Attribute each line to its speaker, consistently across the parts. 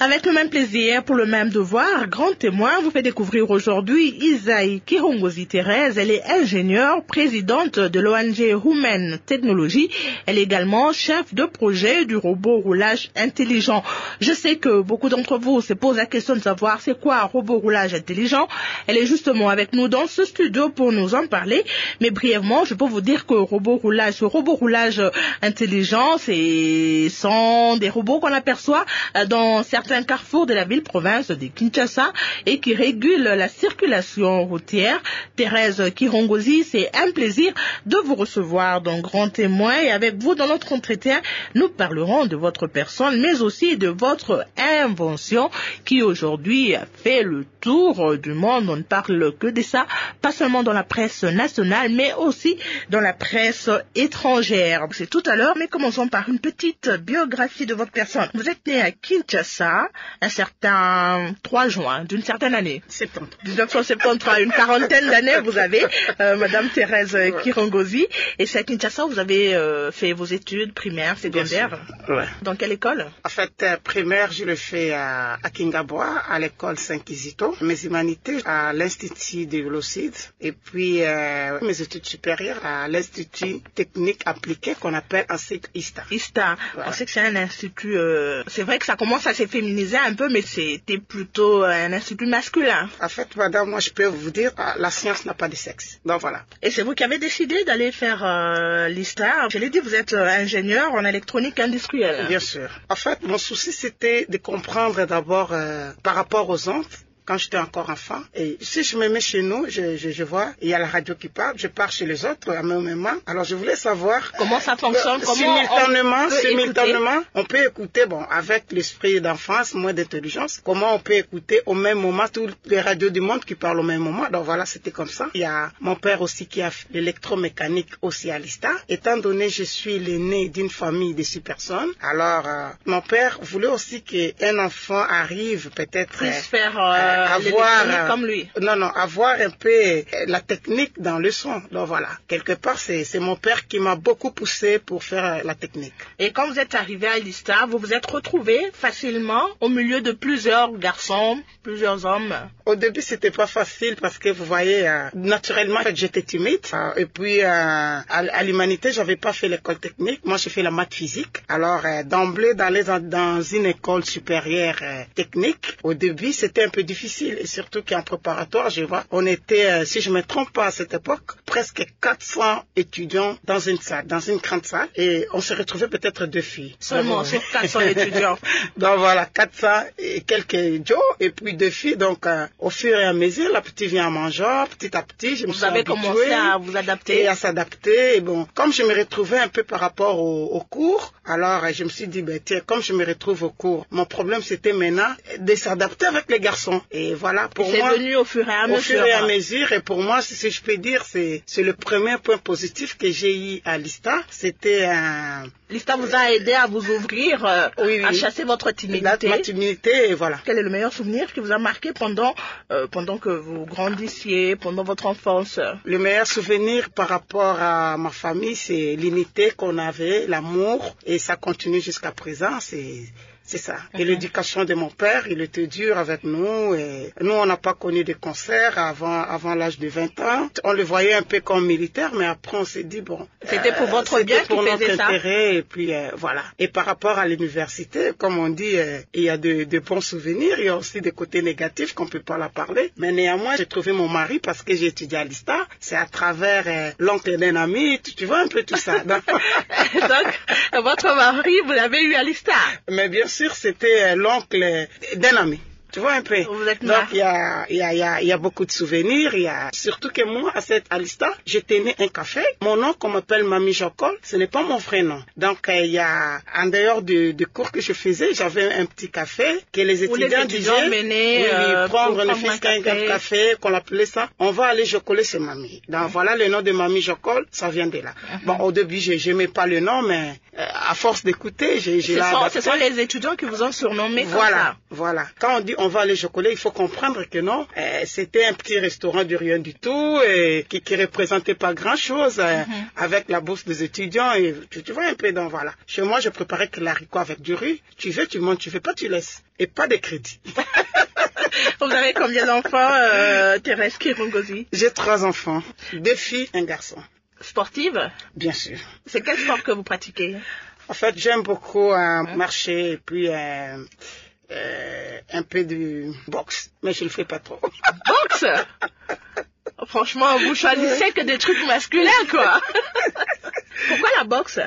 Speaker 1: Avec le même plaisir, pour le même devoir, Grand Témoin vous fait découvrir aujourd'hui Isaïe Kirongozi Thérèse. Elle est ingénieure, présidente de l'ONG Human Technology. Elle est également chef de projet du robot roulage intelligent. Je sais que beaucoup d'entre vous se posent la question de savoir c'est quoi un robot roulage intelligent. Elle est justement avec nous dans ce studio pour nous en parler. Mais brièvement, je peux vous dire que ce robot roulage intelligent, ce sont des robots qu'on aperçoit dans certains carrefours de la ville-province de Kinshasa et qui régulent la circulation routière. Thérèse Kirongozi, c'est un plaisir de vous recevoir dans Grand Témoin et avec vous dans notre entretien, nous parlerons de votre personne mais aussi de votre invention qui aujourd'hui fait le tour du monde. On ne parle que de ça, pas seulement dans la presse nationale mais aussi dans la presse étrangère. C'est tout à l'heure, mais commençons par une petite biographie de votre personne. Vous êtes né à Kinshasa un certain 3 juin d'une certaine année. 1973, une quarantaine d'années vous avez, Madame Thérèse Kirongozi. Et c'est à Kinshasa où vous avez fait vos études primaires, secondaires.
Speaker 2: Ouais.
Speaker 1: Dans quelle école?
Speaker 2: En fait, primaire, je le fais à Kingabois, à l'école Saint-Kizito. Mes humanités à l'Institut de Velocide. Et puis, mes études supérieures à l'Institut technique appliqué qu'on appelle un cycle ISTA.
Speaker 1: ISTA. Voilà. On sait que c'est un institut, c'est vrai que ça commence à s'efféminiser un peu, mais c'était plutôt un institut masculin.
Speaker 2: En fait, madame, moi je peux vous dire, la science n'a pas de sexe. Donc voilà.
Speaker 1: Et c'est vous qui avez décidé d'aller faire l'ISTA. Je l'ai dit, vous êtes ingénieur en électronique industrielle.
Speaker 2: Bien sûr. En fait, mon souci c'était de comprendre d'abord par rapport aux ondes. Quand j'étais encore enfant, et si je me mets chez nous, je vois, il y a la radio qui parle, je pars chez les autres à même moment. Alors je voulais savoir
Speaker 1: comment ça fonctionne,
Speaker 2: simultanément, on peut écouter, bon, avec l'esprit d'enfance, moins d'intelligence, comment on peut écouter au même moment toutes les radios du monde qui parlent au même moment. Donc voilà, c'était comme ça. Il y a mon père aussi qui a fait l'électromécanique aussi à l'ISTA. Étant donné je suis l'aîné d'une famille de 6 personnes, alors mon père voulait aussi qu'un enfant arrive peut-être
Speaker 1: comme lui.
Speaker 2: Avoir un peu la technique dans le son. Donc voilà, quelque part c'est mon père qui m'a beaucoup poussé pour faire la technique.
Speaker 1: Et quand vous êtes arrivé à l'ISTA, vous vous êtes retrouvé facilement au milieu de plusieurs garçons, plusieurs hommes?
Speaker 2: Au début c'était pas facile parce que vous voyez, naturellement j'étais timide. Et puis à l'humanité j'avais pas fait l'école technique, moi j'ai fait la maths physique. Alors d'emblée d'aller dans une école supérieure technique, au début c'était un peu difficile. Et surtout qu'en préparatoire, je vois, on était, si je me trompe pas à cette époque, presque 400 étudiants dans une salle, dans une grande salle, et on se retrouvait peut-être 2 filles.
Speaker 1: Seulement sur 400 étudiants.
Speaker 2: Donc voilà, 400 et quelques Joe, et puis 2 filles. Donc au fur et à mesure, la petite vient en mangeant, petit à petit, je me suis habitué.
Speaker 1: Vous avez commencé à vous adapter.
Speaker 2: Et à s'adapter. Et bon, comme je me retrouvais un peu par rapport au cours, alors je me suis dit, ben tiens, comme je me retrouve au cours, mon problème c'était maintenant de s'adapter avec les garçons. Et voilà, pour moi,
Speaker 1: c'est venu au fur et à mesure.
Speaker 2: Au fur et à mesure, et pour moi, si je peux dire, c'est le premier point positif que j'ai eu à l'ISTA. C'était un...
Speaker 1: L'ISTA vous a aidé à vous ouvrir, à chasser votre timidité.
Speaker 2: Ma timidité, et voilà.
Speaker 1: Quel est le meilleur souvenir qui vous a marqué pendant que vous grandissiez, pendant votre enfance?
Speaker 2: Le meilleur souvenir par rapport à ma famille, c'est l'unité qu'on avait, l'amour, et ça continue jusqu'à présent. C'est ça. Et l'éducation de mon père, il était dur avec nous. Et nous, on n'a pas connu de concert avant l'âge de 20 ans. On le voyait un peu comme militaire, mais après, on s'est dit, bon...
Speaker 1: C'était pour votre bien qu'il faisait ça.
Speaker 2: Intérêt, et puis voilà. Et par rapport à l'université, comme on dit, il y a de bons souvenirs. Il y a aussi des côtés négatifs qu'on ne peut pas la parler. Mais néanmoins, j'ai trouvé mon mari parce que j'ai étudié à l'ISTA. C'est à travers l'oncle d'un ami. Tu vois un peu tout ça. Donc,
Speaker 1: votre mari, vous l'avez eu à l'ISTA?
Speaker 2: Mais bien sûr, c'était l'oncle d'un ami. Tu vois un peu. Donc il y a beaucoup de souvenirs. Il y a surtout que moi à l'ISTA, j'ai tenu un café. Mon nom qu'on m'appelle Mamie Jocol, ce n'est pas mon vrai nom. Donc il y a en dehors du cours que je faisais, j'avais un petit café que les étudiants
Speaker 1: disaient
Speaker 2: prendre le fils un café qu'on appelait ça. On va aller jocoler chez Mamie. Donc voilà le nom de Mamie Jocol, ça vient de là. Bon au début j'aimais pas le nom, mais à force d'écouter, j'ai
Speaker 1: ce sont les étudiants qui vous ont surnommé comme
Speaker 2: ça. Voilà. Quand on dit on va aller chocolat, il faut comprendre que non, c'était un petit restaurant de rien du tout, et qui représentait pas grand-chose, avec la bourse des étudiants, et tu vois un peu, donc voilà. Chez moi, je préparais que l'haricot avec du riz. Tu veux, tu montes, tu veux pas, tu laisses. Et pas de crédit.
Speaker 1: Vous avez combien d'enfants, Thérèse Kirongozi?
Speaker 2: J'ai 3 enfants, 2 filles, 1 garçon.
Speaker 1: Sportive?
Speaker 2: Bien sûr.
Speaker 1: C'est quel sport que vous pratiquez?
Speaker 2: En fait, j'aime beaucoup marcher et puis un peu de boxe, mais je le fais pas trop.
Speaker 1: Boxe? Franchement, vous choisissez que des trucs masculins, quoi. Pourquoi la boxe?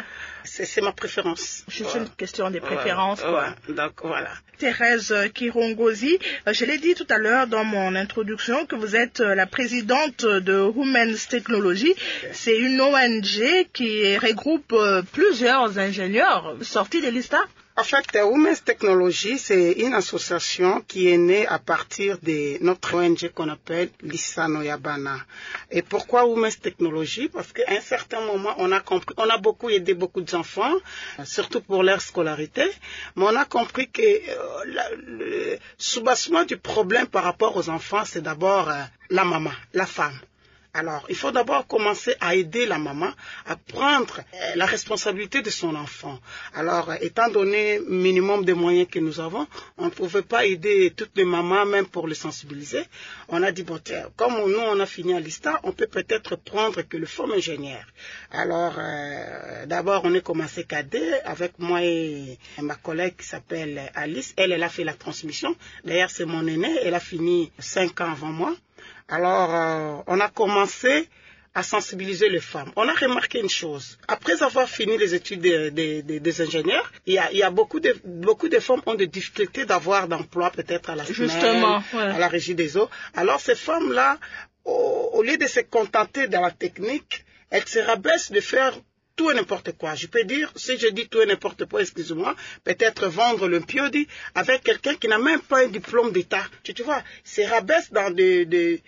Speaker 2: C'est ma préférence.
Speaker 1: C'est une question de préférence, quoi.
Speaker 2: Donc, voilà.
Speaker 1: Thérèse Kirongozi, je l'ai dit tout à l'heure dans mon introduction que vous êtes la présidente de Women's Technology. C'est une ONG qui regroupe plusieurs ingénieurs sortis de l'ISTA.
Speaker 2: En fait, Women's Technology, c'est une association qui est née à partir de notre ONG qu'on appelle l'ISTA Noyabana. Et pourquoi Women's Technology? Parce qu'à un certain moment, on a compris, on a beaucoup aidé beaucoup d'enfants, surtout pour leur scolarité, mais on a compris que le soubassement du problème par rapport aux enfants, c'est d'abord la maman, la femme. Alors, il faut d'abord commencer à aider la maman à prendre la responsabilité de son enfant. Alors, étant donné le minimum de moyens que nous avons, on ne pouvait pas aider toutes les mamans, même pour les sensibiliser. On a dit, bon, tiens, comme nous, on a fini à l'ISTA, on peut peut-être prendre que le forme ingénieur. Alors, d'abord, on a commencé cadet avec moi et ma collègue qui s'appelle Alice. Elle a fait la transmission. D'ailleurs, c'est mon aînée. Elle a fini 5 ans avant moi. Alors, on a commencé à sensibiliser les femmes. On a remarqué une chose. Après avoir fini les études des ingénieurs, il y a beaucoup de femmes ont des difficultés d'avoir d'emploi, peut-être à la SNEL, à la Régie des eaux. Alors, ces femmes-là, au lieu de se contenter de la technique, elles se rabaissent de faire tout et n'importe quoi. Je peux dire, si je dis tout et n'importe quoi, excusez-moi, peut-être vendre le piodi avec quelqu'un qui n'a même pas un diplôme d'État. Tu vois, c'est rabaisse dans des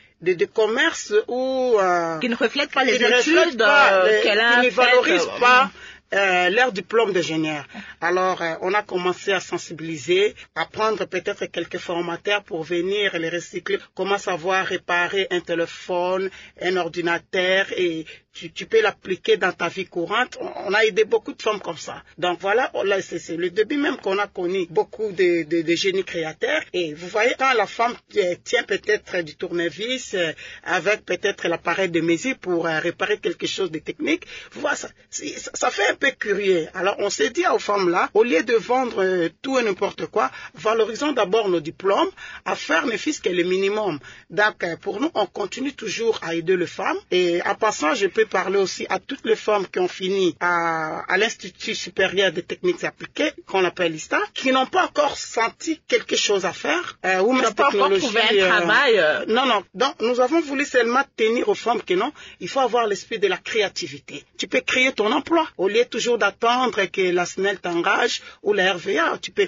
Speaker 2: commerces où
Speaker 1: qui ne reflètent pas les études qu'elle a
Speaker 2: qui ne valorisent pas leur diplôme d'ingénieur. Alors, on a commencé à sensibiliser, à prendre peut-être quelques formateurs pour venir les recycler, comment savoir réparer un téléphone, un ordinateur, et tu peux l'appliquer dans ta vie courante. On a aidé beaucoup de femmes comme ça. Donc voilà, c'est le début même qu'on a connu beaucoup de génies créateurs. Et vous voyez, quand la femme tient peut-être du tournevis avec peut-être l'appareil de mesure pour réparer quelque chose de technique, vous voyez, ça fait un peu curieux. Alors on s'est dit aux femmes là, au lieu de vendre tout et n'importe quoi, valorisons d'abord nos diplômes, à faire ne fût-ce que le minimum. Donc pour nous, on continue toujours à aider les femmes. Et en passant, je peux parler aussi à toutes les femmes qui ont fini à l'Institut supérieur des techniques appliquées, qu'on appelle l'ISTA, qui n'ont pas encore senti quelque chose à faire.
Speaker 1: Ou n'ont pas encore trouvé un travail.
Speaker 2: Non. Donc, nous avons voulu seulement tenir aux femmes que non, il faut avoir l'esprit de la créativité. Tu peux créer ton emploi. Au lieu toujours d'attendre que la SNEL t'engage ou la RVA, tu peux,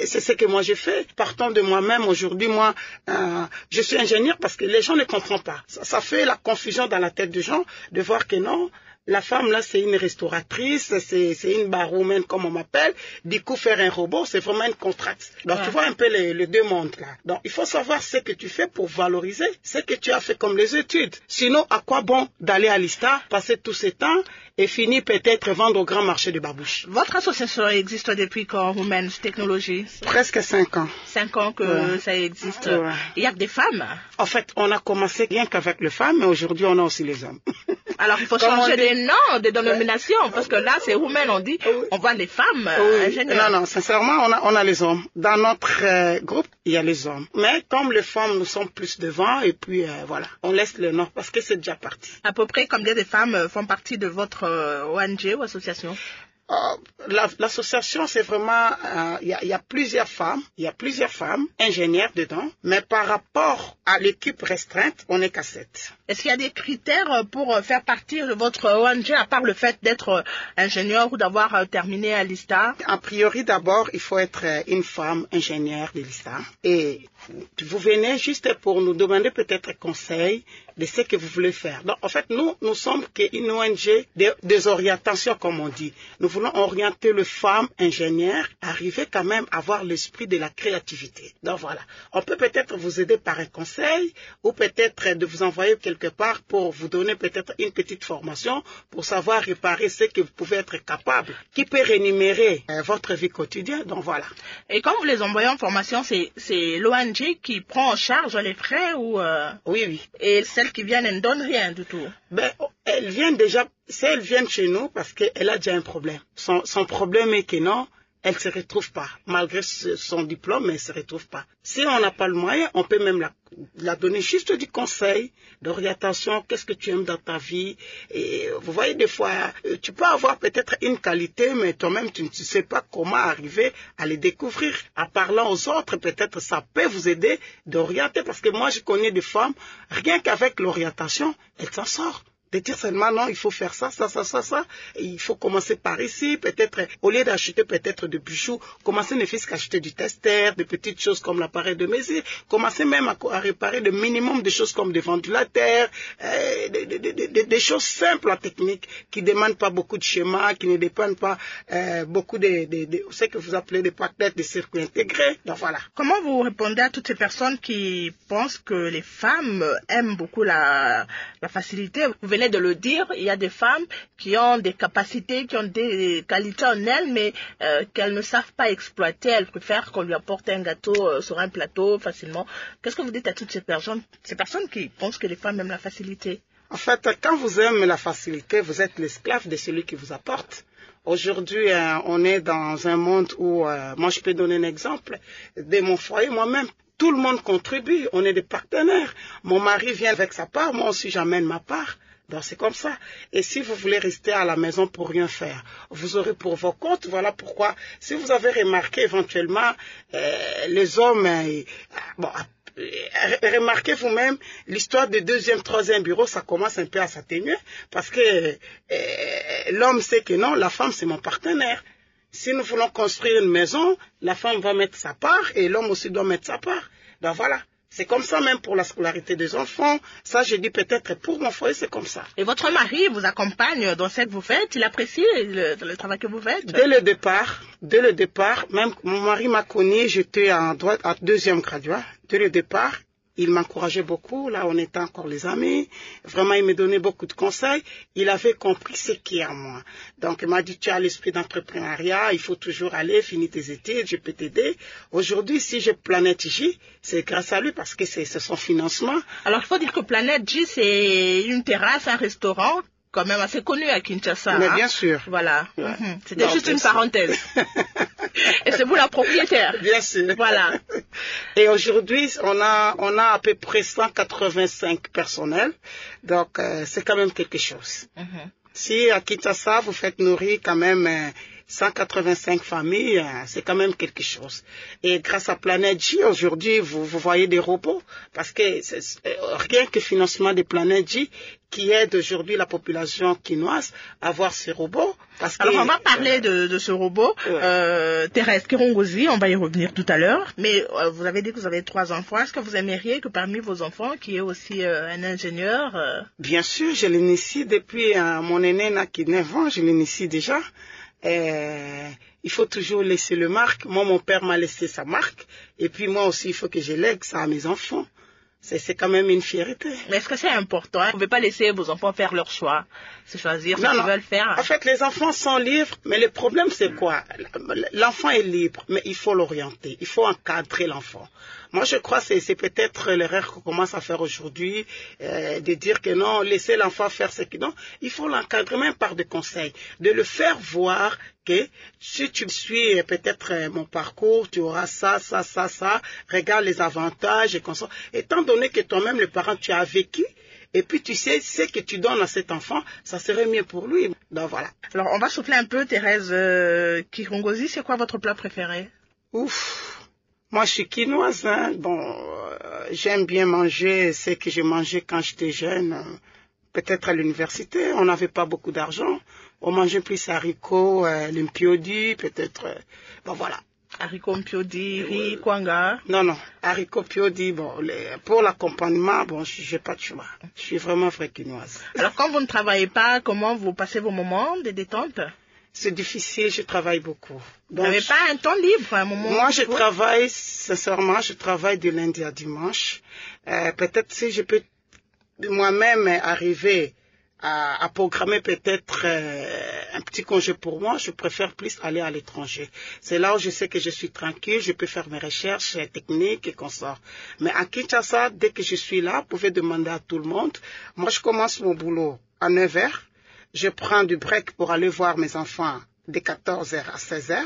Speaker 2: c'est ce que moi j'ai fait. Partant de moi-même, aujourd'hui, moi, je suis ingénieur parce que les gens ne comprennent pas. Ça fait la confusion dans la tête des gens de voir que non, la femme là c'est une restauratrice, c'est une barwoman comme on m'appelle. Du coup faire un robot c'est vraiment une contrainte. Donc tu vois un peu les deux mondes là. Donc il faut savoir ce que tu fais pour valoriser ce que tu as fait comme les études. Sinon à quoi bon d'aller à l'ISTA, passer tout ce temps et finir peut-être vendre au grand marché de babouche.
Speaker 1: Votre association existe depuis quand, Women's Technology?
Speaker 2: Presque 5 ans.
Speaker 1: 5 ans que ça existe. Il y a que des femmes?
Speaker 2: En fait, on a commencé rien qu'avec les femmes, mais aujourd'hui on a aussi les hommes.
Speaker 1: Alors il faut changer des noms, des dénominations, parce que là c'est women, on dit, on voit les femmes ingénieurs.
Speaker 2: Non, sincèrement, on a les hommes. Dans notre groupe, il y a les hommes. Mais comme les femmes, nous sommes plus devant, et puis voilà, on laisse le nom, parce que c'est déjà parti.
Speaker 1: À peu près combien de femmes font partie de votre ONG ou association?
Speaker 2: L'association, c'est vraiment, il y a plusieurs femmes, ingénieurs dedans, mais par rapport à l'équipe restreinte, on n'est qu'à 7.
Speaker 1: Est-ce qu'il y a des critères pour faire partie de votre ONG, à part le fait d'être ingénieur ou d'avoir terminé à l'ISTA?
Speaker 2: A priori, d'abord, il faut être une femme ingénieure de l'ISTA. Et vous venez juste pour nous demander peut-être conseil de ce que vous voulez faire. Donc, en fait, nous sommes qu'une ONG des orientations, comme on dit. Nous voulons orienter le femme ingénieure, arriver quand même à avoir l'esprit de la créativité. Donc voilà, on peut peut-être vous aider par un conseil ou peut-être de vous envoyer quelque part pour vous donner peut-être une petite formation pour savoir réparer ce que vous pouvez être capable, qui peut rémunérer votre vie quotidienne. Donc voilà.
Speaker 1: Et quand vous les envoyez en formation, c'est l'ONG qui prend en charge les frais ou
Speaker 2: Oui, oui.
Speaker 1: Et celles qui viennent, elles ne donnent rien du tout.
Speaker 2: Ben, elles viennent déjà, si elles viennent chez nous, parce qu'elle a déjà un problème. Son problème est que non, elle ne se retrouve pas. Malgré son diplôme, mais elle ne se retrouve pas. Si on n'a pas le moyen, on peut même la donner juste du conseil, d'orientation, qu'est-ce que tu aimes dans ta vie. Et vous voyez, des fois, tu peux avoir peut-être une qualité, mais toi-même, tu ne sais pas comment arriver à les découvrir. En parlant aux autres, peut-être ça peut vous aider d'orienter, parce que moi, je connais des femmes, rien qu'avec l'orientation, elles s'en sortent. De dire seulement non, il faut faire ça. Et il faut commencer par ici, peut-être, au lieu d'acheter peut-être des bijoux, commencer ne fût-ce qu'acheter du tester, des petites choses comme l'appareil de mesure, commencer même à réparer le minimum de choses comme des ventilateurs, des choses simples en technique, qui ne demandent pas beaucoup de schémas, qui ne dépendent pas beaucoup de ce que vous appelez des paquettes de circuits intégrés. Donc voilà.
Speaker 1: Comment vous répondez à toutes ces personnes qui pensent que les femmes aiment beaucoup la facilité? Vous venez de le dire, il y a des femmes qui ont des capacités, qui ont des qualités en elles, mais qu'elles ne savent pas exploiter. Elles préfèrent qu'on lui apporte un gâteau sur un plateau facilement. Qu'est-ce que vous dites à toutes ces personnes qui pensent que les femmes aiment la facilité?
Speaker 2: En fait, quand vous aimez la facilité, vous êtes l'esclave de celui qui vous apporte. Aujourd'hui, on est dans un monde où, moi je peux donner un exemple de mon foyer moi-même. Tout le monde contribue, on est des partenaires. Mon mari vient avec sa part, moi aussi j'amène ma part. Donc c'est comme ça. Et si vous voulez rester à la maison pour rien faire, vous aurez pour vos comptes. Voilà pourquoi, si vous avez remarqué éventuellement, les hommes, remarquez vous-même, l'histoire du deuxième, troisième bureau, ça commence un peu à s'atténuer, parce que l'homme sait que non, la femme c'est mon partenaire. Si nous voulons construire une maison, la femme va mettre sa part et l'homme aussi doit mettre sa part. Donc voilà. C'est comme ça même pour la scolarité des enfants. Ça, je dis peut-être pour mon foyer, c'est comme ça.
Speaker 1: Et votre mari vous accompagne dans ce que vous faites? Il apprécie le travail que vous faites?
Speaker 2: Dès le départ, même mon mari m'a connu, j'étais en droit à deuxième graduat. Dès le départ, il m'encourageait beaucoup. Là, on était encore les amis. Vraiment, il me donnait beaucoup de conseils. Il avait compris ce qui est en moi. Donc, il m'a dit, tu as l'esprit d'entrepreneuriat, il faut toujours aller, finis tes études, je peux t'aider. Aujourd'hui, si j'ai Planète J, c'est grâce à lui parce que c'est son financement.
Speaker 1: Alors, il faut dire que Planète J, c'est une terrasse, un restaurant quand même assez connu à Kinshasa.
Speaker 2: Mais bien sûr.
Speaker 1: Voilà. Ouais. C'était juste une parenthèse. Et c'est vous la propriétaire.
Speaker 2: Bien sûr.
Speaker 1: Voilà.
Speaker 2: Et aujourd'hui, on a à peu près 185 personnels. Donc, c'est quand même quelque chose. Si à Kinshasa, vous faites nourrir quand même 185 familles, c'est quand même quelque chose. Et grâce à Planète J, aujourd'hui, vous voyez des robots, parce que rien que le financement de Planète J qui aide aujourd'hui la population quinoise à avoir ces robots.
Speaker 1: Alors, on va parler de ce robot, Thérèse Kirongozi, on va y revenir tout à l'heure. Mais vous avez dit que vous avez 3 enfants. Est-ce que vous aimeriez que parmi vos enfants, qui est aussi un ingénieur...
Speaker 2: Bien sûr, je l'initie depuis mon aîné n'a que 9 ans, je l'initie déjà. Il faut toujours laisser le marque. Moi, mon père m'a laissé sa marque. Et puis moi aussi, il faut que je lègue ça à mes enfants. C'est quand même une fierté.
Speaker 1: Mais est-ce que c'est important? Vous ne pouvez pas laisser vos enfants faire leur choix, se choisir ce qu'ils veulent faire.
Speaker 2: En fait, les enfants sont libres, mais le problème c'est quoi? L'enfant est libre, mais il faut l'orienter, il faut encadrer l'enfant. Moi, je crois que c'est peut-être l'erreur qu'on commence à faire aujourd'hui, de dire que non, laissez l'enfant faire ce qu'il... Non, il faut l'encadrer même par des conseils, de le faire voir que si tu suis peut-être mon parcours, tu auras ça, regarde les avantages et comme ça. Étant donné que toi-même, le parent, tu as vécu, et puis tu sais, ce que tu donnes à cet enfant, ça serait mieux pour lui. Donc voilà.
Speaker 1: Alors, on va souffler un peu, Thérèse Kirongozi, c'est quoi votre plat préféré?
Speaker 2: Moi, je suis quinoise, hein. Bon, j'aime bien manger ce que j'ai mangé quand j'étais jeune. Peut-être à l'université, on n'avait pas beaucoup d'argent. On mangeait plus haricots, l'impiodi, peut-être. Bon, voilà.
Speaker 1: Haricots, impiodi, riz, kwanga.
Speaker 2: Non. Haricots, piodi, bon, pour l'accompagnement, bon, j'ai pas de choix. Je suis vraiment vraie quinoise.
Speaker 1: Alors, quand vous ne travaillez pas, comment vous passez vos moments de détente?
Speaker 2: C'est difficile, je travaille beaucoup.
Speaker 1: Donc, vous n'avez pas un temps libre à un moment?
Speaker 2: Moi, je travaille, sincèrement, je travaille du lundi à dimanche. Peut-être si je peux moi-même arriver à programmer peut-être un petit congé pour moi, je préfère plus aller à l'étranger. C'est là où je sais que je suis tranquille, je peux faire mes recherches techniques et consorts. Mais à Kinshasa, dès que je suis là, vous pouvez demander à tout le monde. Moi, je commence mon boulot à 9h. Je prends du break pour aller voir mes enfants de 14h à 16h.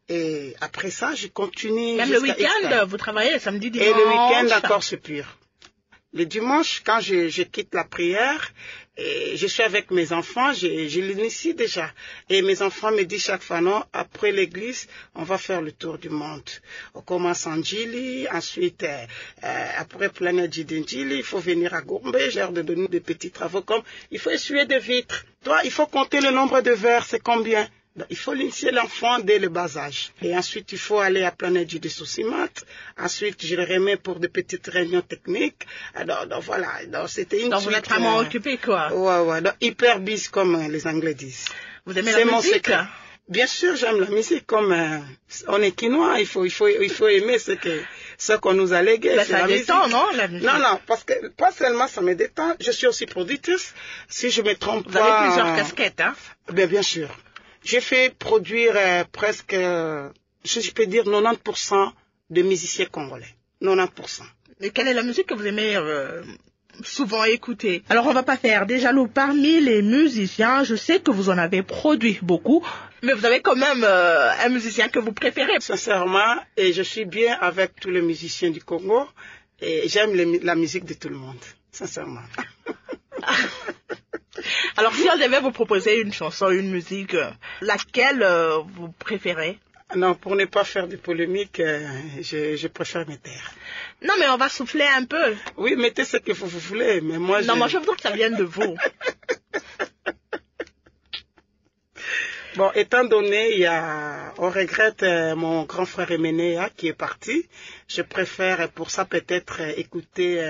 Speaker 2: Et après ça, je continue.
Speaker 1: Même le week-end, vous travaillez le samedi, dimanche?
Speaker 2: Et le week-end, encore, c'est pur. Le dimanche, quand je quitte la prière, et je suis avec mes enfants, je l'initie déjà. Et mes enfants me disent chaque fois, non, après l'église, on va faire le tour du monde. On commence en Djili, ensuite, après Planète Djili, il faut venir à Gombe, j'ai l'air de donner des petits travaux comme, il faut essuyer des vitres. Toi, il faut compter le nombre de verres, c'est combien? Il faut initier l'enfant dès le bas âge. Et ensuite, il faut aller à Planète du Soucimat. Ensuite, je le remets pour de petites réunions techniques. Donc voilà. Donc c'était une
Speaker 1: Donc vous êtes vraiment occupé, quoi.
Speaker 2: Ouais. Donc hyper busy, comme les Anglais disent.
Speaker 1: Vous aimez la musique? C'est mon secret.
Speaker 2: Bien sûr, j'aime la musique. Comme on est quinois, il faut aimer ce qu'on nous a légué.
Speaker 1: Ben, ça détend, non, la musique?
Speaker 2: Non, parce que pas seulement ça me détend. Je suis aussi productrice. Si je me trompe
Speaker 1: pas.
Speaker 2: Vous
Speaker 1: avez plusieurs casquettes, hein?
Speaker 2: Bien sûr. J'ai fait produire presque, je peux dire 90% de musiciens congolais. 90%.
Speaker 1: Et quelle est la musique que vous aimez souvent écouter? Alors on va pas faire des jaloux parmi les musiciens. Je sais que vous en avez produit beaucoup, mais vous avez quand même un musicien que vous préférez.
Speaker 2: Sincèrement, et je suis bien avec tous les musiciens du Congo et j'aime la musique de tout le monde. Sincèrement.
Speaker 1: Alors, si on devait vous proposer une chanson, une musique, laquelle vous préférez?
Speaker 2: Non, pour ne pas faire de polémique, je préfère me taire.
Speaker 1: Non, mais on va souffler un peu.
Speaker 2: Oui, mettez ce que vous voulez, mais moi...
Speaker 1: Non, moi je voudrais que ça vienne de vous.
Speaker 2: Bon, étant donné, on regrette mon grand frère Emenea qui est parti. Je préfère pour ça peut-être écouter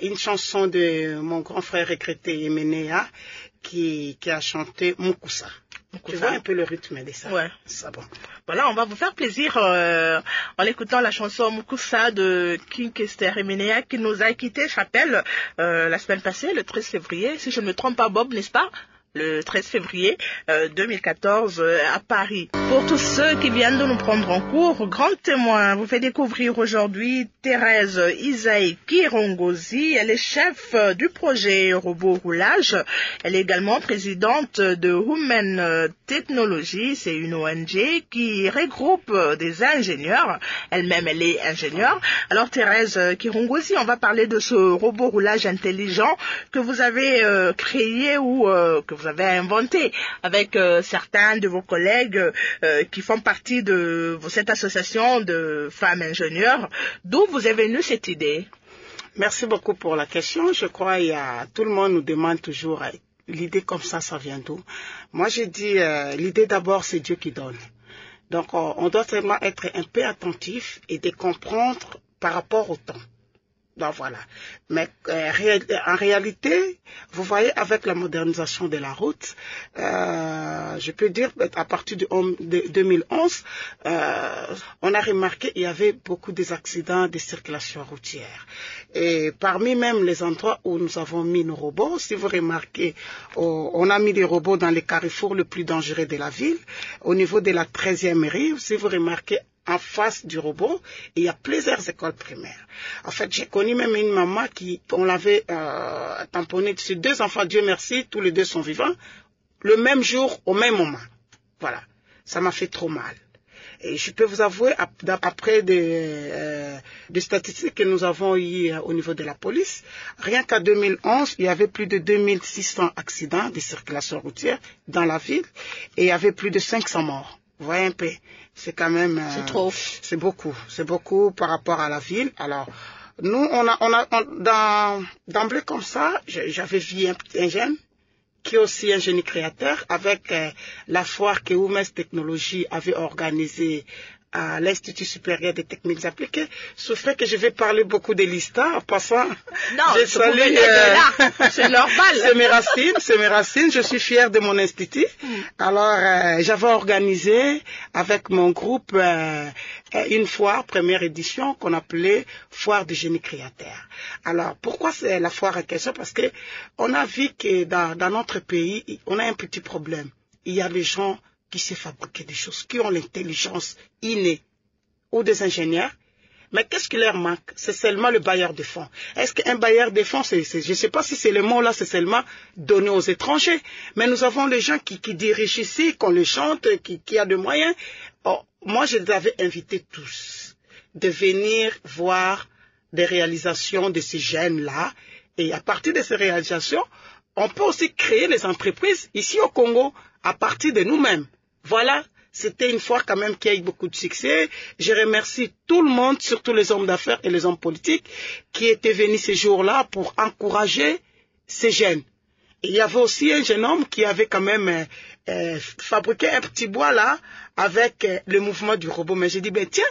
Speaker 2: une chanson de mon grand frère regretté Emenea qui a chanté Mukusa. Tu vois un peu le rythme de ça.
Speaker 1: Ouais.
Speaker 2: Ça bon.
Speaker 1: Voilà, on va vous faire plaisir en écoutant la chanson Mukusa de King Kester Emenea qui nous a quittés, je rappelle, la semaine passée, le 13 février, si je ne me trompe pas, Bob, n'est-ce pas? Le 13 février 2014 à Paris. Pour tous ceux qui viennent de nous prendre en cours, grand témoin vous fait découvrir aujourd'hui Thérèse Isaïe Kirongozi. Elle est chef du projet Robot Roulage. Elle est également présidente de Human Technology. C'est une ONG qui regroupe des ingénieurs. Elle-même, elle est ingénieure. Alors Thérèse Kirongozi, on va parler de ce robot roulage intelligent que vous avez créé ou que vous avez inventé avec certains de vos collègues qui font partie de cette association de femmes ingénieures. D'où vous est venue cette idée?
Speaker 2: Merci beaucoup pour la question. Je crois tout le monde nous demande toujours l'idée comme ça vient d'où? Moi, j'ai dit l'idée d'abord, c'est Dieu qui donne. Donc, on doit seulement être un peu attentif et de comprendre par rapport au temps. Donc voilà. Mais en réalité, vous voyez, avec la modernisation de la route, je peux dire à partir de 2011, on a remarqué qu'il y avait beaucoup d'accidents de circulation routière. Et parmi même les endroits où nous avons mis nos robots, si vous remarquez, on a mis des robots dans les carrefours les plus dangereux de la ville. Au niveau de la 13e rive, si vous remarquez, en face du robot, il y a plusieurs écoles primaires. En fait, j'ai connu même une maman on l'avait tamponné sur 2 enfants, Dieu merci, tous les 2 sont vivants, le même jour, au même moment. Voilà. Ça m'a fait trop mal. Et je peux vous avouer, après des statistiques que nous avons eues au niveau de la police, rien qu'en 2011, il y avait plus de 2600 accidents de circulation routière dans la ville et il y avait plus de 500 morts. Vous voyez un peu, c'est quand même...
Speaker 1: c'est trop.
Speaker 2: C'est beaucoup par rapport à la ville. Alors, nous, d'emblée comme ça, j'avais vu un jeune qui est aussi un génie créateur avec la foire que Human Technology avait organisée à l'Institut supérieur des techniques appliquées. Ce fait que je vais parler beaucoup de l'ISTA. En passant,
Speaker 1: je salue c'est normal.
Speaker 2: C'est mes racines. Je suis fière de mon institut. Alors, j'avais organisé avec mon groupe une foire, première édition, qu'on appelait Foire du génie créateur. Alors, pourquoi c'est la foire en question? Parce que on a vu que dans notre pays, on a un petit problème. Il y a des gens qui savent fabriquer des choses, qui ont l'intelligence innée, ou des ingénieurs. Mais qu'est-ce qui leur manque? C'est seulement le bailleur de fonds. Est-ce qu'un bailleur de fonds, je ne sais pas si c'est le mot là, c'est seulement donné aux étrangers. Mais nous avons les gens qui dirigent ici, qu'on les chante, qui a de moyens. Oh, moi, je les avais invités tous de venir voir des réalisations de ces jeunes-là. Et à partir de ces réalisations, on peut aussi créer les entreprises ici au Congo à partir de nous-mêmes. Voilà, c'était une fois quand même qui a eu beaucoup de succès. Je remercie tout le monde, surtout les hommes d'affaires et les hommes politiques, qui étaient venus ces jours-là pour encourager ces jeunes. Et il y avait aussi un jeune homme qui avait quand même fabriqué un petit bois là avec le mouvement du robot. Mais j'ai dit, ben tiens,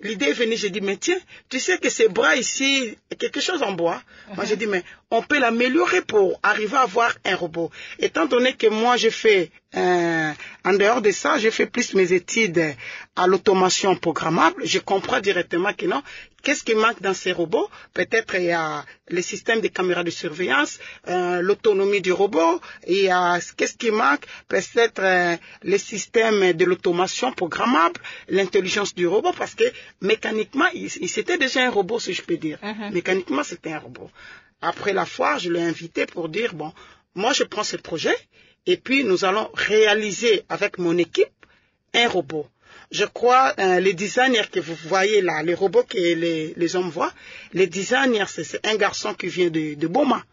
Speaker 2: l'idée est venue, j'ai dit, mais tiens, tu sais que ces bras ici, quelque chose en bois. Moi, j'ai dit, mais on peut l'améliorer pour arriver à avoir un robot. Étant donné que moi, je fais, en dehors de ça, je fais plus mes études à l'automation programmable. Je comprends directement que non. Qu'est-ce qui manque dans ces robots? Peut-être il y a le système des caméras de surveillance, l'autonomie du robot. Il y a qu'est-ce qui manque? Peut-être le système de l'automation programmable, l'intelligence du robot, parce que mécaniquement, c'était déjà un robot, si je peux dire. Mécaniquement, c'était un robot. Après la foire, je l'ai invité pour dire, bon, moi je prends ce projet et puis nous allons réaliser avec mon équipe un robot. Je crois, les designers que vous voyez là, les robots que les hommes voient, les designers, c'est un garçon qui vient de Boma,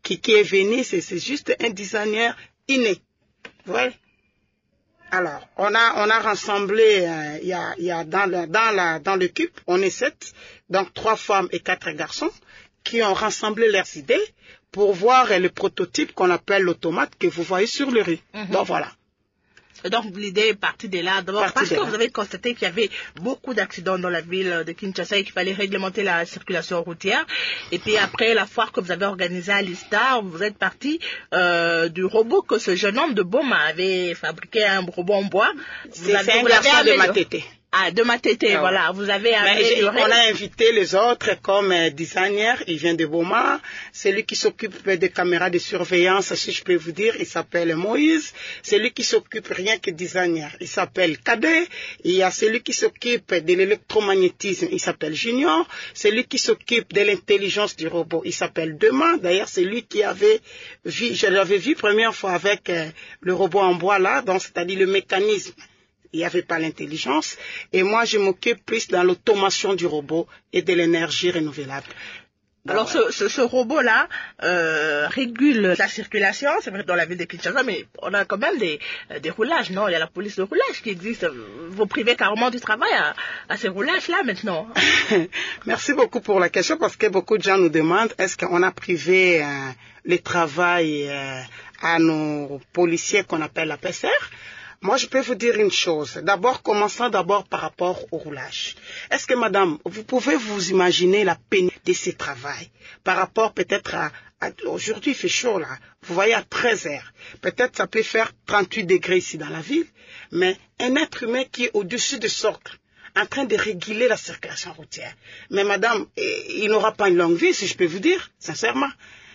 Speaker 2: qui est venu, c'est juste un designer inné. Vous voyez? Alors, on a rassemblé, il y a dans l'équipe, on est 7, donc 3 femmes et 4 garçons, qui ont rassemblé leurs idées pour voir le prototype qu'on appelle l'automate que vous voyez sur le riz. Donc voilà.
Speaker 1: Et donc l'idée est partie de là, d'abord parce que vous avez constaté qu'il y avait beaucoup d'accidents dans la ville de Kinshasa et qu'il fallait réglementer la circulation routière. Et puis après la foire que vous avez organisée à l'ISTA, vous êtes parti du robot que ce jeune homme de Boma avait fabriqué, un robot en bois.
Speaker 2: C'est un garçon de Matete.
Speaker 1: Ah, de Matete, voilà. Vous avez amélioré.
Speaker 2: On a invité les autres comme designer. Il vient de Boma. Celui qui s'occupe des caméras de surveillance, si je peux vous dire, il s'appelle Moïse. Celui qui s'occupe rien que designer, il s'appelle Cadet. Il y a celui qui s'occupe de l'électromagnétisme, il s'appelle Junior. Celui qui s'occupe de l'intelligence du robot, il s'appelle Demain. D'ailleurs, c'est lui qui avait vu, je l'avais vu première fois avec le robot en bois là, donc c'est-à-dire le mécanisme. Il n'y avait pas l'intelligence. Et moi, je m'occupe plus dans l'automation du robot et de l'énergie renouvelable.
Speaker 1: Alors, ce robot-là régule la circulation, c'est vrai, dans la ville de Kinshasa, mais on a quand même des roulages, non? Il y a la police de roulage qui existe. Vous privez carrément du travail à ces roulages-là, maintenant.
Speaker 2: Merci beaucoup pour la question, parce que beaucoup de gens nous demandent, est-ce qu'on a privé le travail à nos policiers qu'on appelle la PCR? Moi, je peux vous dire une chose. D'abord, commençons d'abord par rapport au roulage. Est-ce que, madame, vous pouvez vous imaginer la pénibilité de ce travail par rapport peut-être à aujourd'hui, il fait chaud là. Vous voyez, à 13 heures. Peut-être ça peut faire 38 degrés ici dans la ville. Mais un être humain qui est au-dessus de socle, en train de réguler la circulation routière. Mais madame, il n'aura pas une longue vie, si je peux vous dire, sincèrement.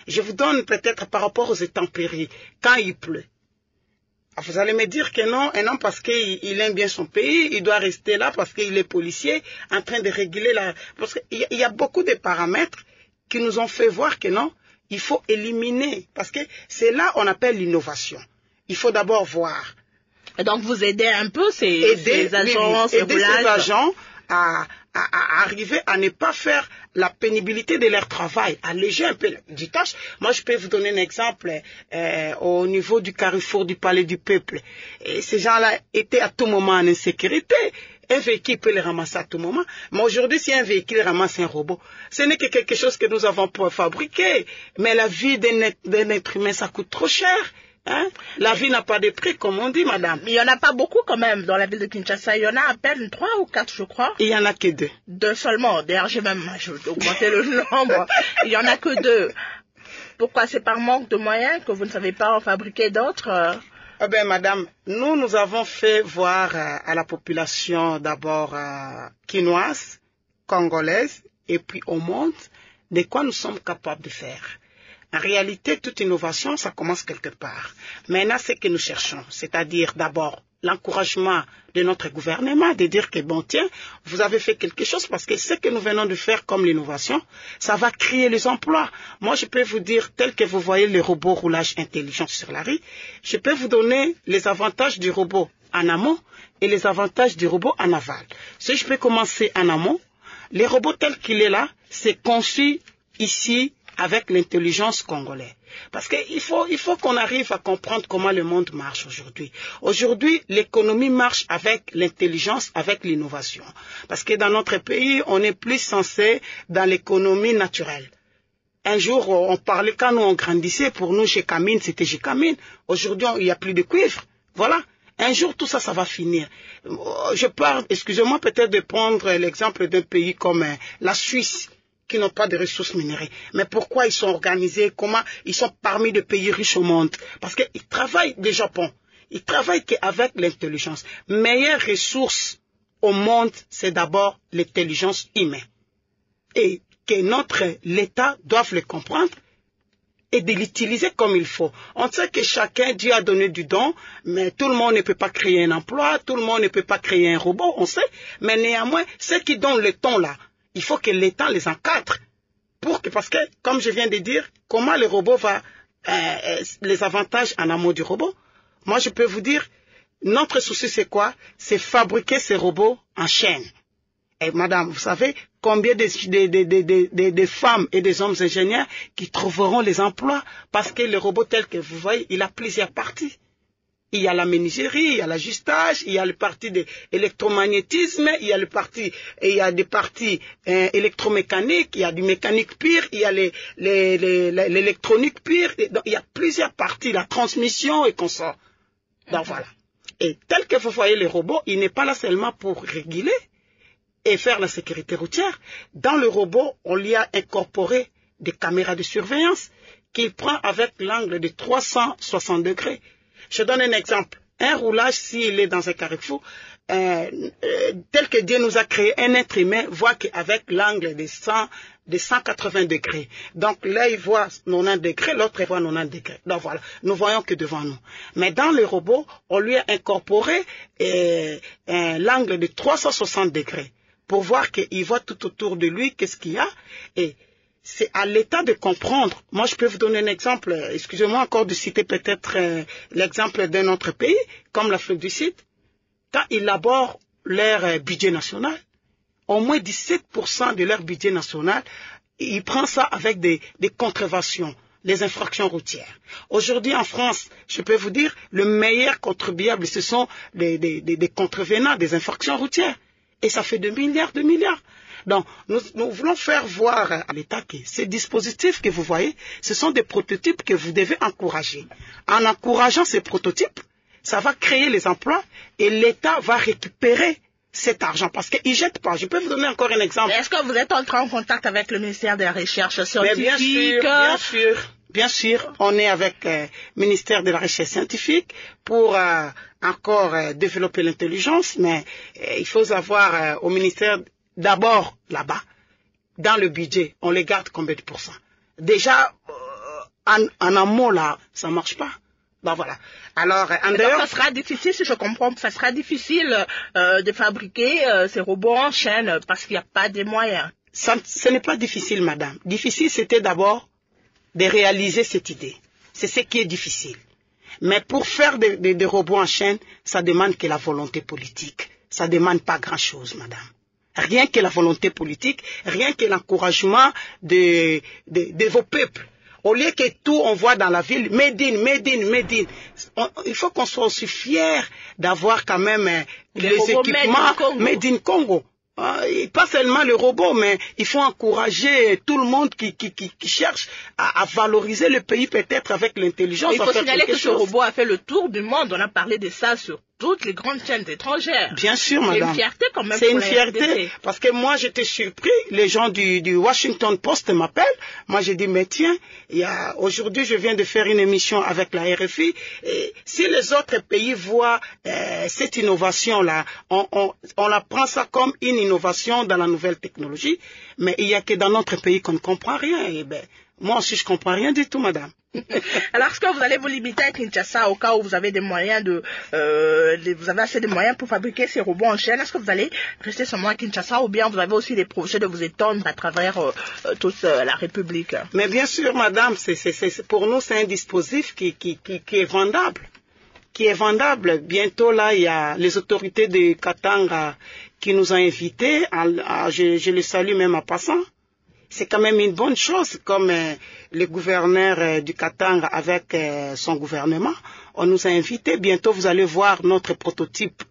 Speaker 2: Je vous donne peut-être par rapport aux intempéries, quand il pleut. Vous allez me dire que non, et non parce qu'il aime bien son pays, il doit rester là parce qu'il est policier, en train de réguler la... Parce qu'il y a beaucoup de paramètres qui nous ont fait voir que non, il faut éliminer, parce que c'est là qu'on appelle l'innovation. Il faut d'abord voir.
Speaker 1: Et donc vous aidez un peu ces agents, ces
Speaker 2: agents à arriver à ne pas faire la pénibilité de leur travail, alléger un peu du tâche. Moi, je peux vous donner un exemple au niveau du carrefour du Palais du Peuple. Et ces gens-là étaient à tout moment en insécurité. Un véhicule peut les ramasser à tout moment. Mais aujourd'hui, si un véhicule ramasse un robot, ce n'est que quelque chose que nous avons fabriqué. Mais la vie d'un être humain, ça coûte trop cher. Hein? La vie n'a pas de prix, comme on dit, madame.
Speaker 1: Mais il n'y en a pas beaucoup quand même dans la ville de Kinshasa. Il y en a à peine 3 ou 4, je crois.
Speaker 2: Il n'y en a que 2.
Speaker 1: 2 seulement. D'ailleurs, j'ai augmenté le nombre. Il n'y en a que 2. Pourquoi? C'est par manque de moyens que vous ne savez pas en fabriquer d'autres?
Speaker 2: Eh bien, madame, nous avons fait voir à la population d'abord quinoise, congolaise, et puis au monde, de quoi nous sommes capables de faire. En réalité, toute innovation, ça commence quelque part. Maintenant, c'est ce que nous cherchons, c'est-à-dire d'abord l'encouragement de notre gouvernement, de dire que bon, tiens, vous avez fait quelque chose parce que ce que nous venons de faire comme l'innovation, ça va créer les emplois. Moi, je peux vous dire, tel que vous voyez les robots roulage intelligent sur la rue, je peux vous donner les avantages du robot en amont et les avantages du robot en aval. Si je peux commencer en amont, les robots tels qu'il est là, c'est conçu ici avec l'intelligence congolaise. Parce qu'il faut qu'on arrive à comprendre comment le monde marche aujourd'hui. Aujourd'hui, l'économie marche avec l'intelligence, avec l'innovation. Parce que dans notre pays, on est plus censé dans l'économie naturelle. Un jour, on parlait, quand nous on grandissait, pour nous, chez Camine, c'était chez Camine. Aujourd'hui, il n'y a plus de cuivre. Voilà. Un jour, tout ça, ça va finir. Je parle, excusez-moi peut-être de prendre l'exemple d'un pays comme la Suisse, qui n'ont pas de ressources minérales. Mais pourquoi ils sont organisés? Comment ils sont parmi les pays riches au monde? Parce qu'ils travaillent le Japon. Ils travaillent qu'avec l'intelligence. Meilleure ressource au monde, c'est d'abord l'intelligence humaine. Et que l'État doive le comprendre et de l'utiliser comme il faut. On sait que chacun, Dieu a donné du don, mais tout le monde ne peut pas créer un emploi, tout le monde ne peut pas créer un robot, on sait. Mais néanmoins, ceux qui donnent le ton là, il faut que l'État les encadre. Parce que, comme je viens de dire, comment le robot va, les avantages en amont du robot. Moi, je peux vous dire, notre souci c'est quoi? C'est fabriquer ces robots en chaîne. Et madame, vous savez combien de femmes et des hommes ingénieurs qui trouveront les emplois? Parce que le robot tel que vous voyez, il a plusieurs parties. Il y a la menuiserie, il y a l'ajustage, il y a le parti de l'électromagnétisme, il y a des parties électromécaniques, il y a du mécanique pire, il y a l'électronique pire, donc il y a plusieurs parties, la transmission et consort. Donc voilà. Et tel que vous voyez les robots, il n'est pas là seulement pour réguler et faire la sécurité routière. Dans le robot, on lui a incorporé des caméras de surveillance qu'il prend avec l'angle de 360 degrés. Je donne un exemple. Un roulage, s'il est dans un carrefour, tel que Dieu nous a créé, un être humain voit qu'avec l'angle de 180 degrés. Donc là, il voit 90 degrés, l'autre voit 90 degrés. Donc voilà, nous voyons que devant nous. Mais dans le robot, on lui a incorporé l'angle de 360 degrés pour voir qu'il voit tout autour de lui qu'est-ce qu'il y a. Et c'est à l'État de comprendre. Moi, je peux vous donner un exemple. Excusez-moi encore de citer peut-être l'exemple d'un autre pays, comme l'Afrique du Sud. Quand ils élaborent leur budget national, au moins 17% de leur budget national, ils prennent ça avec des contreventions, les infractions routières. Aujourd'hui, en France, je peux vous dire, le meilleur contribuable, ce sont des contrevenants, des infractions routières. Et ça fait 2 milliards. Donc, nous voulons faire voir à l'État que ces dispositifs que vous voyez, ce sont des prototypes que vous devez encourager. En encourageant ces prototypes, ça va créer les emplois et l'État va récupérer cet argent parce qu'il ne jette pas. Je peux vous donner encore un exemple.
Speaker 1: Est-ce que vous êtes en contact avec le ministère de la Recherche scientifique?
Speaker 2: Bien sûr, on est avec le ministère de la Recherche scientifique pour encore développer l'intelligence, mais il faut savoir au ministère, d'abord là-bas, dans le budget, on les garde combien de pourcents? Déjà, en amont là, ça ne marche pas. Ben voilà. Alors,
Speaker 1: donc, ça sera difficile, si je comprends, ça sera difficile de fabriquer ces robots en chaîne parce qu'il n'y a pas de moyens.
Speaker 2: Ce n'est pas difficile, madame. Difficile, c'était d'abord de réaliser cette idée. C'est ce qui est difficile. Mais pour faire des robots en chaîne, ça demande que la volonté politique. Ça demande pas grand-chose, madame. Rien que la volonté politique, rien que l'encouragement de vos peuples. Au lieu que tout on voit dans la ville, made in. Il faut qu'on soit aussi fiers d'avoir quand même les équipements made in Congo. Et pas seulement le robot, mais il faut encourager tout le monde qui cherche à valoriser le pays peut-être avec l'intelligence.
Speaker 1: Il faut signaler que ce robot a fait le tour du monde. On a parlé de ça sur toutes les grandes chaînes étrangères.
Speaker 2: Bien sûr, madame.
Speaker 1: C'est une fierté quand même.
Speaker 2: C'est une fierté parce que moi j'étais surpris. Les gens du Washington Post m'appellent. Moi j'ai dit mais tiens, aujourd'hui je viens de faire une émission avec la RFI. Et si les autres pays voient cette innovation là, on la prend ça comme une innovation dans la nouvelle technologie. Mais il y a que dans notre pays qu'on ne comprend rien. Et ben moi aussi je comprends rien du tout, madame.
Speaker 1: Alors, est-ce que vous allez vous limiter à Kinshasa au cas où vous avez des moyens vous avez assez de moyens pour fabriquer ces robots en chaîne? Est-ce que vous allez rester seulement à Kinshasa ou bien vous avez aussi des projets de vous étendre à travers toute la République?
Speaker 2: Mais bien sûr, madame, pour nous, c'est un dispositif qui est vendable. Qui est vendable. Bientôt, là, il y a les autorités de Katanga qui nous ont invités. Je les salue même en passant. C'est quand même une bonne chose, comme le gouverneur du Katanga avec son gouvernement. On nous a invités. Bientôt, vous allez voir notre prototype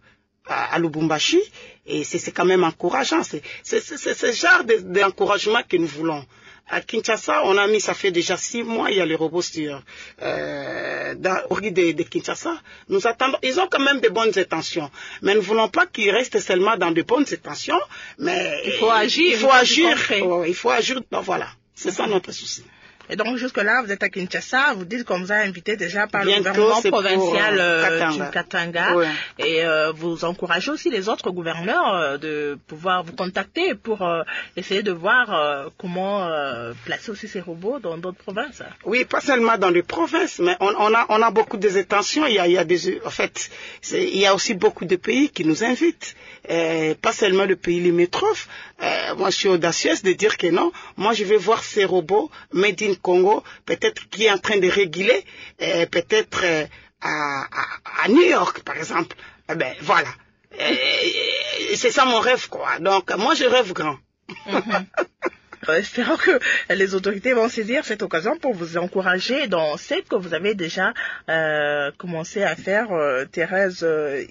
Speaker 2: à Lubumbashi. Et c'est quand même encourageant. C'est ce genre d'encouragement que nous voulons. À Kinshasa, on a mis, ça fait déjà 6 mois, il y a les robots sur au riz de Kinshasa. Nous attendons, ils ont quand même de bonnes intentions. Mais nous ne voulons pas qu'ils restent seulement dans de bonnes intentions, mais
Speaker 1: il faut agir.
Speaker 2: Il faut agir. Donc voilà, c'est ça notre souci.
Speaker 1: Et donc jusque-là, vous êtes à Kinshasa, vous dites qu'on vous a invité déjà par le gouvernement provincial du Katanga. Ouais. Et vous encouragez aussi les autres gouverneurs de pouvoir vous contacter pour essayer de voir comment placer aussi ces robots dans d'autres provinces.
Speaker 2: Oui, pas seulement dans les provinces, mais on a beaucoup d'intentions. Il y a aussi beaucoup de pays qui nous invitent. Pas seulement le pays limitrophe. Moi, je suis audacieuse de dire que non. Moi, je vais voir ces robots made in Congo, peut-être qui est en train de réguler, peut-être à New York, par exemple. Ben voilà. C'est ça mon rêve, quoi. Donc, moi, je rêve grand.
Speaker 1: Espérons que les autorités vont saisir cette occasion pour vous encourager dans ce que vous avez déjà commencé à faire, Thérèse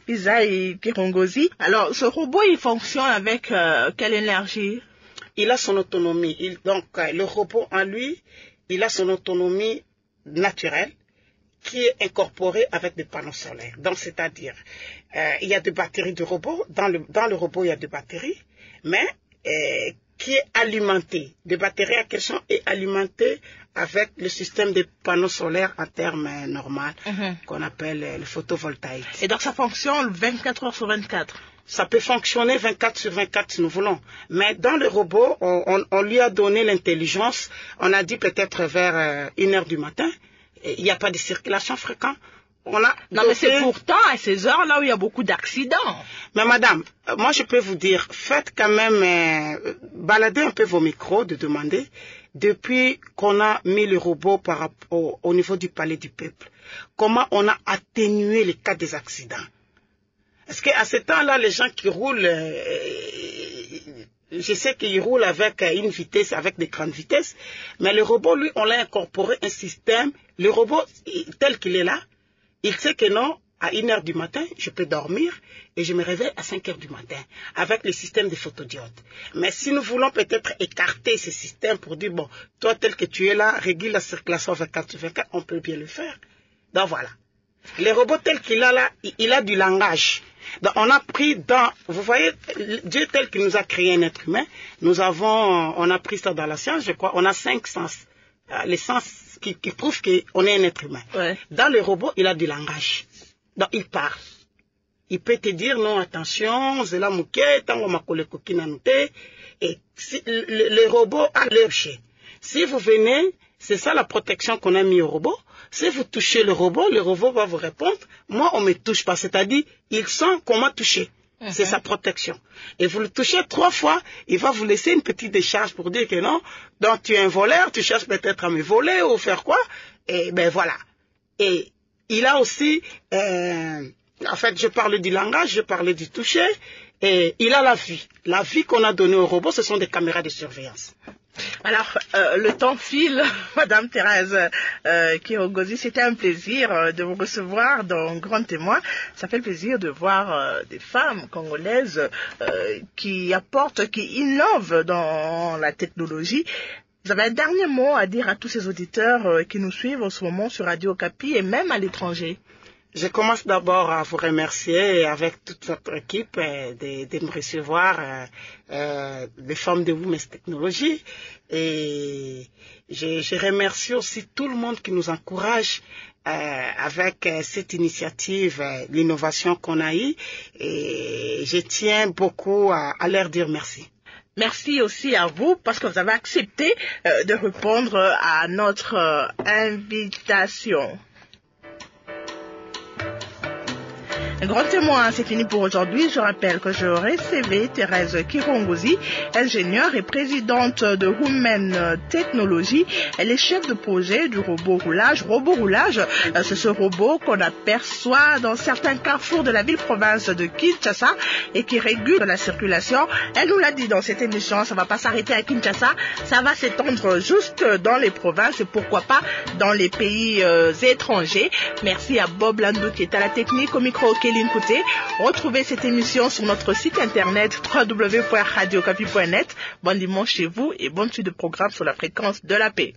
Speaker 1: Isaïe Kirongozi. Alors, ce robot, il fonctionne avec quelle énergie?
Speaker 2: Il a son autonomie. Donc, le robot en lui, il a son autonomie naturelle qui est incorporée avec des panneaux solaires. Donc, c'est-à-dire, il y a des batteries de robot. Dans le robot, il y a des batteries, mais qui est alimenté, des batteries à question est alimenté avec le système des panneaux solaires en termes normal, qu'on appelle le photovoltaïque.
Speaker 1: Et donc ça fonctionne 24 heures sur 24?
Speaker 2: Ça peut fonctionner 24 sur 24 si nous voulons. Mais dans le robot, on lui a donné l'intelligence, on a dit peut-être vers 1h du matin, il n'y a pas de circulation fréquente.
Speaker 1: Non, mais c'est pourtant à ces heures-là où il y a beaucoup d'accidents.
Speaker 2: Mais madame, moi je peux vous dire, faites quand même, baladez un peu vos micros de demander, depuis qu'on a mis le robot au niveau du palais du peuple, comment on a atténué les cas des accidents. Est-ce qu'à ce temps-là, les gens qui roulent, je sais qu'ils roulent avec une vitesse, avec des grandes vitesses, mais le robot, lui, on l'a incorporé un système, le robot tel qu'il est là, il sait que non, à 1h du matin, je peux dormir et je me réveille à 5h du matin avec le système de photodiodes. Mais si nous voulons peut-être écarter ce système pour dire, bon, toi tel que tu es là, régule la circulation 24/24, on peut bien le faire. Donc voilà. Le robot tel qu'il a là, il a du langage. Donc on a pris vous voyez, Dieu tel qu'il nous a créé un être humain, on a pris ça dans la science, je crois, on a 5 sens. Les sens qui prouvent qu'on est un être humain.
Speaker 1: Ouais.
Speaker 2: Dans le robot, il a du langage. Donc, il parle. Il peut te dire, non, attention, c'est la mouquette, et le robot a leur chien. Si vous venez, c'est ça la protection qu'on a mis au robot. Si vous touchez le robot va vous répondre, moi, on me touche pas. C'est-à-dire, il sent qu'on m'a touché. C'est sa protection. Et vous le touchez 3 fois, il va vous laisser une petite décharge pour dire que non, donc tu es un voleur, tu cherches peut-être à me voler ou faire quoi. Et ben voilà. Et il a aussi, en fait, je parlais du langage, je parlais du toucher, et il a la vue. La vue qu'on a donnée au robot, ce sont des caméras de surveillance.
Speaker 1: Alors, le temps file, Madame Thérèse Kirongozi, c'était un plaisir de vous recevoir dans Grand Témoin. Ça fait plaisir de voir des femmes congolaises qui apportent, qui innovent dans la technologie. Vous avez un dernier mot à dire à tous ces auditeurs qui nous suivent en ce moment sur Radio Okapi et même à l'étranger?
Speaker 2: Je commence d'abord à vous remercier avec toute votre équipe de me recevoir, les femmes de Women's Technology. Et je remercie aussi tout le monde qui nous encourage avec cette initiative, l'innovation qu'on a eue. Et je tiens beaucoup à leur dire merci.
Speaker 1: Merci aussi à vous parce que vous avez accepté de répondre à notre invitation. Un grand témoin, c'est fini pour aujourd'hui. Je rappelle que je recevais Thérèse Kirongozi, ingénieure et présidente de Women Technology. Elle est chef de projet du robot roulage. Robot roulage, c'est ce robot qu'on aperçoit dans certains carrefours de la ville-province de Kinshasa et qui régule la circulation. Elle nous l'a dit dans cette émission, ça va pas s'arrêter à Kinshasa, ça va s'étendre juste dans les provinces et pourquoi pas dans les pays étrangers. Merci à Bob Landou qui est à la technique, au micro Kéline Kouté. Retrouvez cette émission sur notre site internet www.radiocapi.net. Bon dimanche chez vous et bonne suite de programme sur la fréquence de la paix.